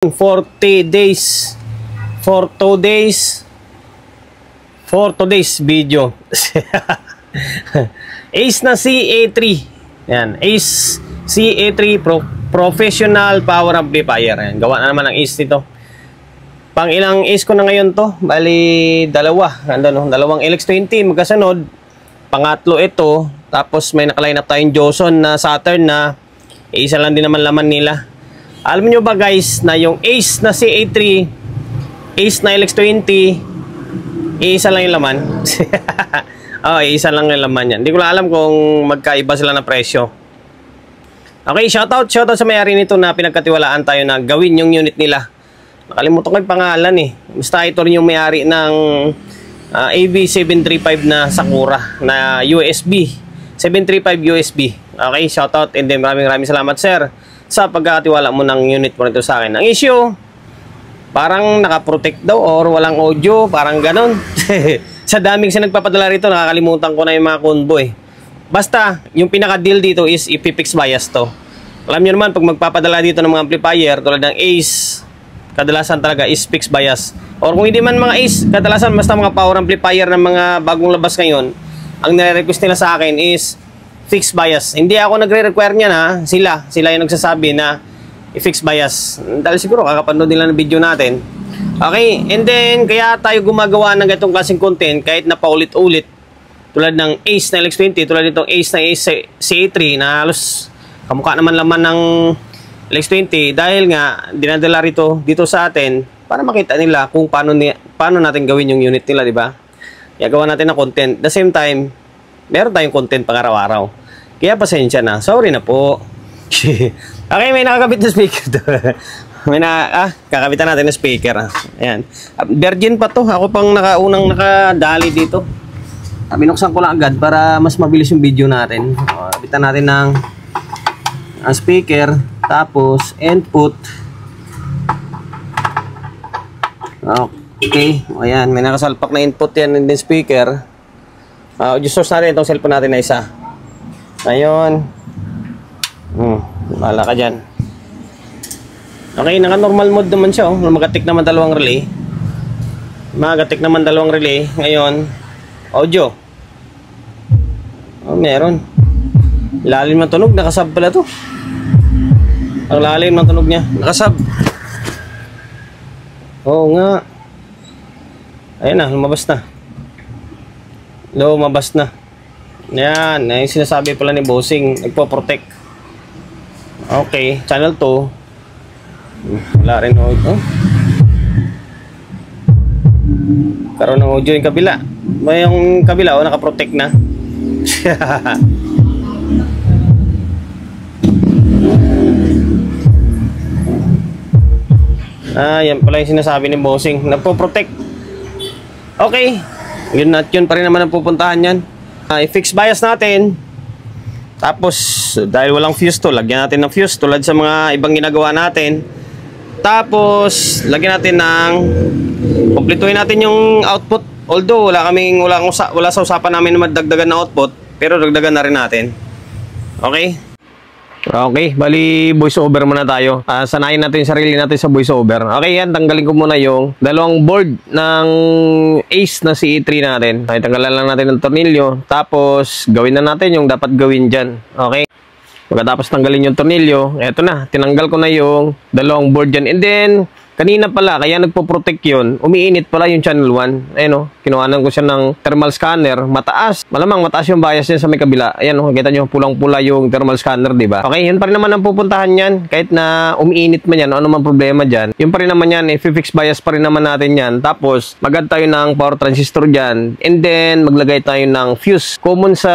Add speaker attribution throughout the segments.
Speaker 1: 40 days for 2 days for today's video. Ace na CA3. Yan, Ace CA3 professional power amplifier. Yan, gawa na naman ng Ace nito. Pang ilang Ace ko na ngayon to? Bali dalawa. Ano, dalawang LX20 magkasunod. Pangatlo ito. Tapos may naka-line up tayong Joson na Saturn na isa lang din naman laman nila. Alam nyo ba guys na yung Ace na CA3, Ace na LX20, isa lang yung laman. Oh, isa lang yung laman yan. Hindi ko lang alam kung magkaiba sila na presyo. Okay, shoutout sa may-ari nito na pinagkatiwalaan tayo na gawin yung unit nila. Nakalimutan ko yung pangalan eh. Basta ito rin yung may-ari ng AV735 na Sakura na USB. 735 USB. Okay, shoutout and then maraming salamat sir sa pagkakatiwala mo ng unit mo nito sa akin. Ang issue, parang nakaprotect daw or walang audio, parang ganon. Sa daming sa nagpapadala rito, nakakalimutan ko na yung mga combo eh. Basta, yung pinaka-deal dito is i-fix bias to. Alam nyo naman, pag magpapadala dito ng mga amplifier, tulad ng Ace, kadalasan talaga is fixed bias. Or kung hindi man mga Ace, kadalasan basta mga power amplifier ng mga bagong labas ngayon, ang nire-request nila sa akin is fixed bias. Hindi ako nagre-require niyan ha. Sila yung nagsasabi na i-fixed bias. Dahil siguro kakapanood nila ng video natin. Okay, and then kaya tayo gumagawa ng ganitong klaseng content kahit na paulit-ulit. Tulad ng Ace na LX20, tulad nitong Ace na Ace CA3 na halos kamukha naman laman ng LX20 dahil nga dinadala rito dito sa atin para makita nila kung paano natin gawin yung unit nila, di ba? Kaya gawa natin ng content. At the same time, meron tayong content pang araw-araw. Kaya pasensya na. Sorry na po. Okay, may nakakabit na speaker to. Kakabitan natin na speaker. Ayan. Virgin pa to. Ako pang unang nakadali dito. Binuksan ko lang agad para mas mabilis yung video natin. Kabitan natin ng speaker. Tapos, input. Okay. Ayan. May nakasalpak na input yan in the speaker. Audio source natin itong cellphone natin na isa. Ayun. Bahala ka dyan. Okay, naka-normal mode naman siya. Magatik naman dalawang relay. Ngayon, audio. Meron. Lalim ng tunog. Nakasub pala to. Ang lalim ng tunog niya. Nakasub. Oo nga. Ayun na, lumabas na. Yan, yung sinasabi pala ni Bossing, nagpo-protect. Okay, channel 2. Wala rin audio. Karoon ng audio yung kabila. Yung kabila, nakaprotect na. Yan pala yung sinasabi ni Bossing, nagpo-protect. Okay, yun pa rin naman ang pupuntahan yan. I-fix bias natin. Tapos dahil walang fuse to, lagyan natin ng fuse tulad sa mga ibang ginagawa natin. Tapos lagyan natin ng kumpletuhin natin yung output. Although wala sa usapan namin na magdagdagan na output, pero dagdagan na rin natin. Okay? Okay, bali voice over muna tayo. Sanayin natin yung sarili natin sa voice over. Okay, yan, tanggalin ko muna yung dalawang board ng Ace na CA3 natin. Okay, tanggalan lang natin ng tornilyo. Tapos gawin na natin yung dapat gawin dyan. Okay, pagkatapos tanggalin yung tornilyo, eto na, tinanggal ko na yung dalawang board dyan. And then kanina pala, kaya nagpo-protect yun, umiinit pala yung channel 1. Ayan o, kinuhanan ko siya ng thermal scanner. Mataas. Malamang mataas yung bias niya sa may kabila. Ayan o, kita nyo, pulang-pula yung thermal scanner, diba? Okay, yun pa rin naman ang pupuntahan yan. Kahit na umiinit man yan, ano man problema dyan. Yun pa rin naman yan, fix bias pa rin naman natin yan. Tapos, mag-add tayo ng power transistor dyan. And then, maglagay tayo ng fuse. Common sa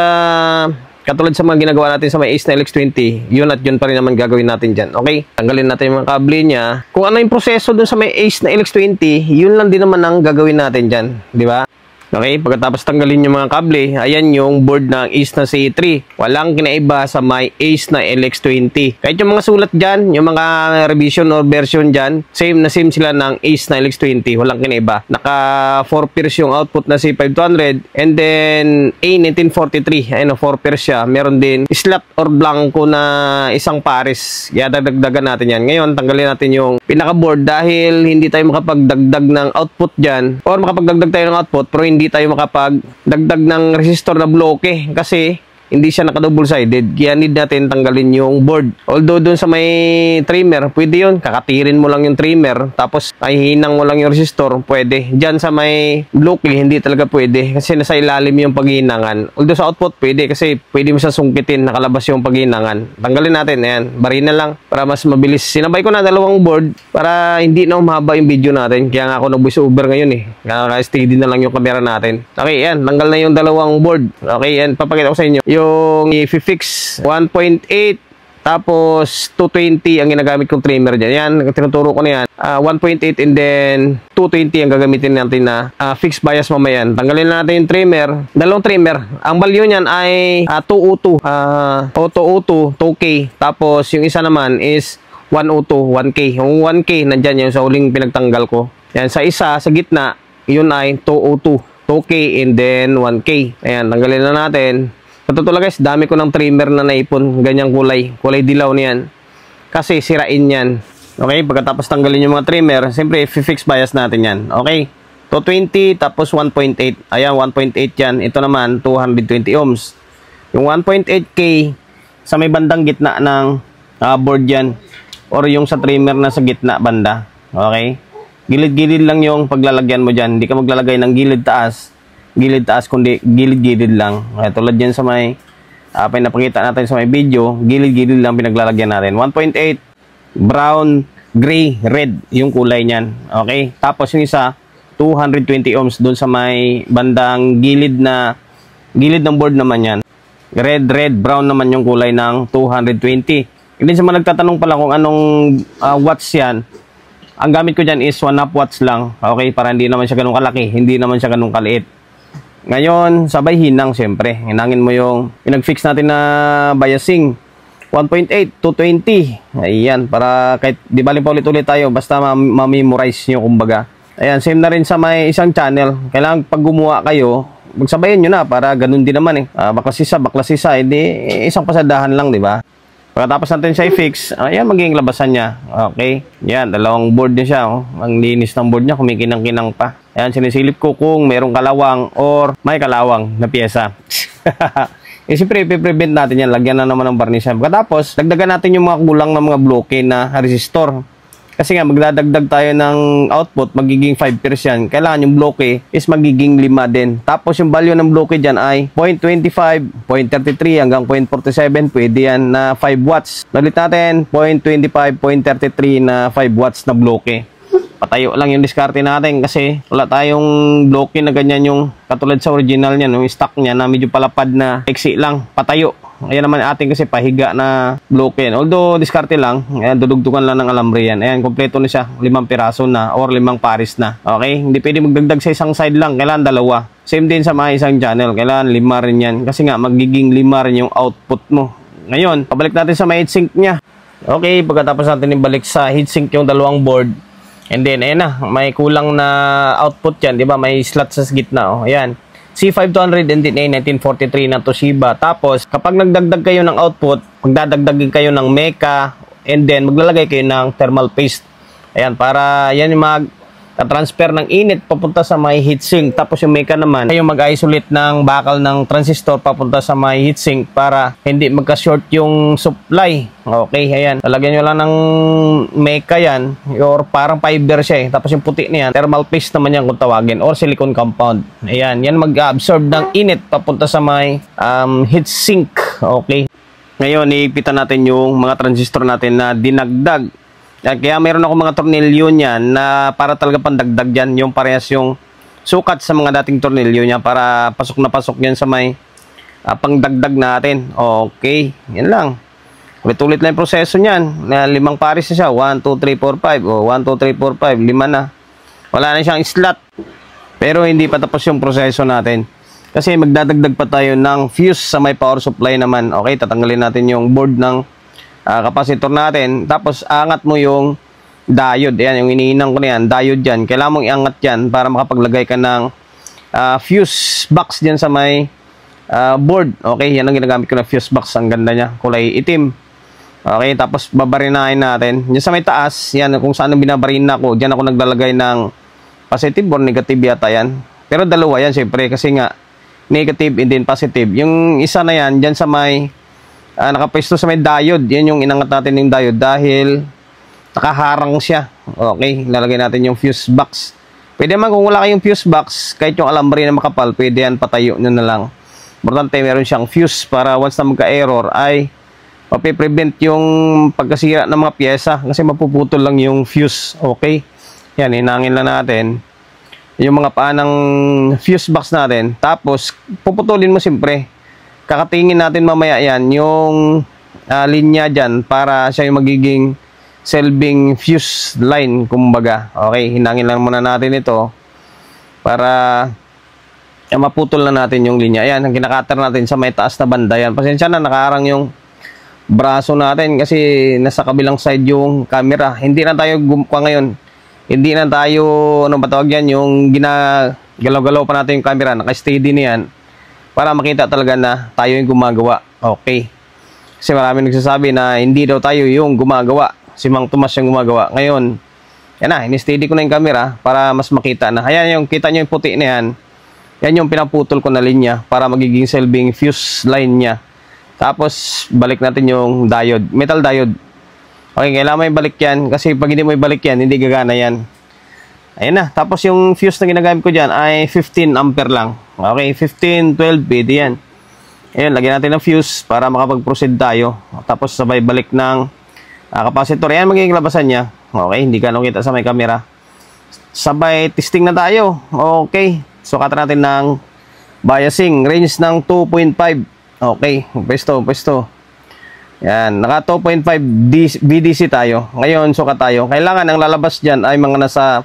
Speaker 1: katulad sa mga ginagawa natin sa may Ace na LX20, yun at yun pa rin naman gagawin natin dyan. Okay? Tanggalin natin yung mga kable niya. Kung ano yung proseso dun sa may Ace na LX20, yun lang din naman ang gagawin natin dyan. Di ba? Okay, pagkatapos tanggalin yung mga kable, ayan yung board ng Ace na C3. Walang kinaiba sa may Ace na LX20. Kahit yung mga sulat dyan, yung mga revision or version dyan, same na same sila ng Ace na LX20. Walang kinaiba. Naka 4 pairs yung output na C500 and then A1943. Ayun, 4 pairs siya. Meron din slot or blanco na isang pares. Dadagdagan natin yan. Ngayon, tanggalin natin yung pinaka-board dahil hindi tayo makapagdagdag ng output dyan or makapagdagdag tayo ng output pero hindi tayo makapagdagdag ng resistor na bloke kasi hindi siya naka-double sided. Kaya need natin tanggalin yung board. Although dun sa may trimmer, pwede yun. Kakatirin mo lang yung trimmer tapos hinang mo lang yung resistor, pwede. Diyan sa may bloke, hindi talaga pwede kasi nasa ilalim yung paghinangan. Although sa output, pwede kasi pwede mo siya sungkitin, nakalabas yung paghinangan. Tanggalin natin, ayan. Barina lang para mas mabilis. Sinabay ko na dalawang board para hindi na umahaba yung video natin. Kaya nga ako nag-voice over ngayon eh. Kaya steady na lang yung camera natin. Okay, ayan. Tanggal na yung dalawang board. Okay, ayan. Papakita ko sa inyo yung i-fix 1.8 tapos 220 ang ginagamit kong trimmer dyan. Yan, tinuturo ko na yan. 1.8 and then 220 ang gagamitin natin na fixed bias mamaya. Tanggalin natin yung trimmer. Dalawang trimmer. Ang value niyan ay 202. 202, 2K. Tapos yung isa naman is 102, 1K. Yung 1K nandyan yung sa huling pinagtanggal ko. Yan, sa isa, sa gitna, yun ay 202, 2K and then 1K. Ayan, tanggalin na natin. Patutula guys, dami ko ng trimmer na naipon. Ganyang kulay. Kulay dilaw niyan. Kasi sirain yan. Okay, pagkatapos tanggalin yung mga trimmer, siyempre, fix bias natin yan. Okay, 220 tapos 1.8. Ayan, 1.8 yan. Ito naman, 220 ohms. Yung 1.8K sa may bandang gitna ng board yan. Or yung sa trimmer na sa gitna banda. Okay, gilid-gilid lang yung paglalagyan mo dyan. Hindi ka maglalagay ng gilid taas, kundi gilid-gilid lang. Okay, tulad yan sa may pinapakita natin sa may video, gilid-gilid lang pinaglalagyan natin. 1.8 brown, gray, red yung kulay niyan. Okay, tapos yung isa 220 ohms doon sa may bandang gilid ng board naman yan. Red, brown naman yung kulay ng 220. Hindi sa mga nagtatanong pala kung anong watts yan. Ang gamit ko dyan is 1/2 watts lang. Okay, para hindi naman siya ganun kalaki, hindi naman siya ganun kaliit. Ngayon, sabay hinang siyempre. Hinangin mo yung pinag-fix natin na biasing. 1.8, 220. Ayan, para kahit di bali pa ulit-ulit tayo, basta ma-memorize nyo kumbaga. Ayan, same na rin sa may isang channel. Kailangan pag gumawa kayo, magsabayan nyo na para ganun din naman eh. Baklasisa, hindi isang pasadahan lang, di ba? Pagkatapos natin siya i-fix, ayan, magiging labasan niya. Okay, yan, dalawang board niya siya. Oh. Ang linis ng board niya, kumikinang-kinang pa. Ayan, sinisilip ko kung merong kalawang or may kalawang na pyesa. Siyempre, ipiprevent natin yan. Lagyan na naman ng varnish. Pagkatapos, dagdagan natin yung mga kulang ng mga bloke na resistor. Kasi nga, magdadagdag tayo ng output, magiging 5 pairs yan. Kailangan yung bloke is magiging 5 din. Tapos yung value ng bloke dyan ay 0.25, 0.33 hanggang 0.47. Pwede yan na 5 watts. Nalit natin, 0.25, 0.33 na 5 watts na bloke. Patayo lang yung diskarte natin kasi wala tayong bloke na ganyan yung katulad sa original niya, yung stock niya na medyo palapad na eksi lang. Patayo. Ayan naman ating kasi pahiga na bloke yan. Although diskarte lang, ayan, dudugtugan lang ng alambre yan. Ayan, kompleto na siya. 5 piraso na or 5 pares na. Okay? Hindi pwede magdagdag sa isang side lang. Kailangan dalawa. Same din sa mga isang channel. Kailangan 5 rin yan. Kasi nga, magiging 5 rin yung output mo. Ngayon, pabalik natin sa may heatsink niya. Okay, pagkatapos natin ibalik sa heatsink yung dalawang board. And then, ayan na. May kulang na output yan. Diba? May slot sa gitna. Oh. Ayan. C500 and then A1943 na Toshiba. Tapos, kapag nagdagdag kayo ng output, magdadagdag kayo ng Mecha and then maglalagay kayo ng thermal paste. Ayan, para yan yung transfer ng init papunta sa may heatsink. Tapos yung Mecha naman ay yung mag-isolate ng bakal ng transistor papunta sa may heatsink para hindi magka-short yung supply. Okay, ayan. Lalagyan nyo lang ng Mecha yan or parang fiber siya eh. Tapos yung puti na yan, thermal paste naman yan kung tawagin or silicone compound. Ayan, yan mag-absorb ng init papunta sa may heatsink. Okay. Ngayon, iipitan natin yung mga transistor natin na dinagdag. Kaya meron ako mga tornilyo niyan na para talaga pandagdag dyan. Yung parehas yung sukat sa mga dating tornilyo niya para pasok na pasok yan sa may pangdagdag natin. Okay, yan lang. Ulit-ulit lang yung proseso niyan. 5 pares na siya. 1, 2, 3, 4, 5. O, 1, 2, 3, 4, 5. 5 na. Wala na siyang slot. Pero hindi pa tapos yung proseso natin. Kasi magdadagdag pa tayo ng fuse sa may power supply naman. Okay, tatanggalin natin yung board ng capacitor natin. Tapos angat mo yung diode. Ayan, yung iniinang ko na yan, diode yan. Kailangan mong iangat yan para makapaglagay ka ng fuse box dyan sa may board. Okay, yan ang ginagamit ko na fuse box. Ang ganda niya, kulay itim. Okay, tapos babarinahin natin. Yan sa may taas, yan kung saan binabarina ko. Diyan ako naglalagay ng positive or negative yata yan. Pero dalawa yan syempre kasi nga negative and then positive. Yung isa na yan, dyan sa may nakapwesto sa may diode. Yan yung inangat natin yung diode dahil nakaharang siya. Okay, lalagay natin yung fuse box. Pwede man kung wala kayong fuse box, kahit yung alambre na makapal, pwede yan, patayo nyo na lang. Importante meron siyang fuse para once na magka-error ay mapiprevent yung pagkasira ng mga pyesa kasi mapuputol lang yung fuse. Okay, yan, hinangin lang natin yung mga paa ng fuse box natin. Tapos puputulin mo siyempre. Kakatingin natin mamaya yan yung linya dyan para siya yung magiging selving fuse line kumbaga. Okay, hinangin lang muna natin ito para maputol na natin yung linya. Ayan, ang kinakater natin sa may taas na banda yan. Pasensya na, nakaharang yung braso natin kasi nasa kabilang side yung camera. Hindi na tayo ngayon. Hindi na tayo, ano ba tawag yan, yung ginagalaw-galaw pa natin yung camera, naka-steady na yan para makita talaga na tayo yung gumagawa. Okay. Kasi marami nagsasabi na hindi daw tayo yung gumagawa. Si Mang Tomas yung gumagawa. Ngayon, yan na, in-steady ko na yung camera para mas makita na. Ayan yung, kita nyo yung puti na yan. Yan yung pinaputol ko na linya para magiging selving fuse line niya. Tapos, balik natin yung diode, metal diode. Okay, kailangan mo ibalik yan kasi pag hindi mo ibalik yan, hindi gagana yan. Ayan na. Tapos yung fuse na ginagamit ko dyan ay 15 ampere lang. Okay, 15, 12, pwede yan. Ayan, lagyan natin ng fuse para makapag-proceed tayo. Tapos sabay balik ng capacitor. Ayan, magiging labasan niya. Okay, hindi ka kita sa may camera. Sabay testing na tayo. Okay, sukatan natin ng biasing. Range ng 2.5. Okay, pwesto. Yan, naka 2.5 VDC tayo. Ngayon, sukat tayo. Kailangan ang lalabas dyan ay mga nasa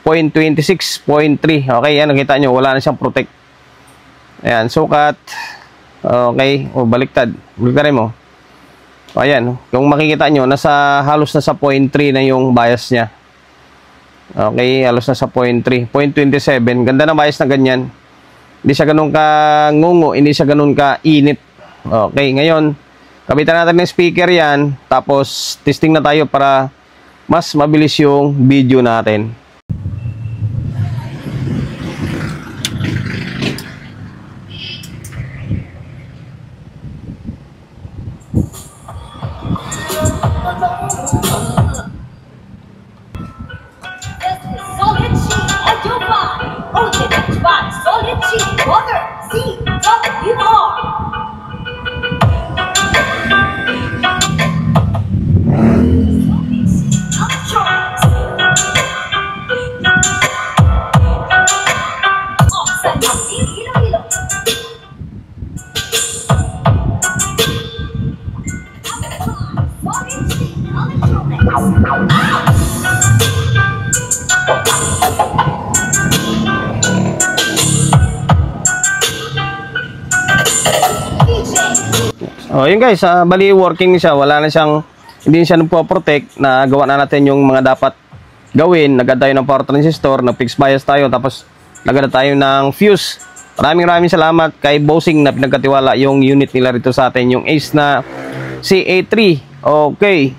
Speaker 1: 0.26, 0.3. Okay, yan, nakita nyo, wala na siyang protect. Ayan, sukat. Okay, o baliktad. Baliktarin mo. Ayan, kung makikita nyo, halos nasa 0.3 na yung bias niya. Okay, halos nasa 0.3. 0.27. Ganda ng bias na ganyan. Hindi siya ganun ka ngungo, hindi siya ganun ka init. Okay, ngayon, kabitan natin ng speaker yan, tapos testing na tayo para mas mabilis yung video natin.
Speaker 2: Solid sheet SO5, OJ solid sheet water CWR.
Speaker 1: Oh, yun guys, bali working siya, wala na siyang, hindi siya nagpo-protect. Nagawa na natin yung mga dapat gawin. Nagad tayo ng power transistor, nag-fix bias tayo, tapos nagad tayo ng fuse. Maraming salamat kay Bossing na pinagkatiwala yung unit nila rito sa atin, yung Ace na CA3. Okay.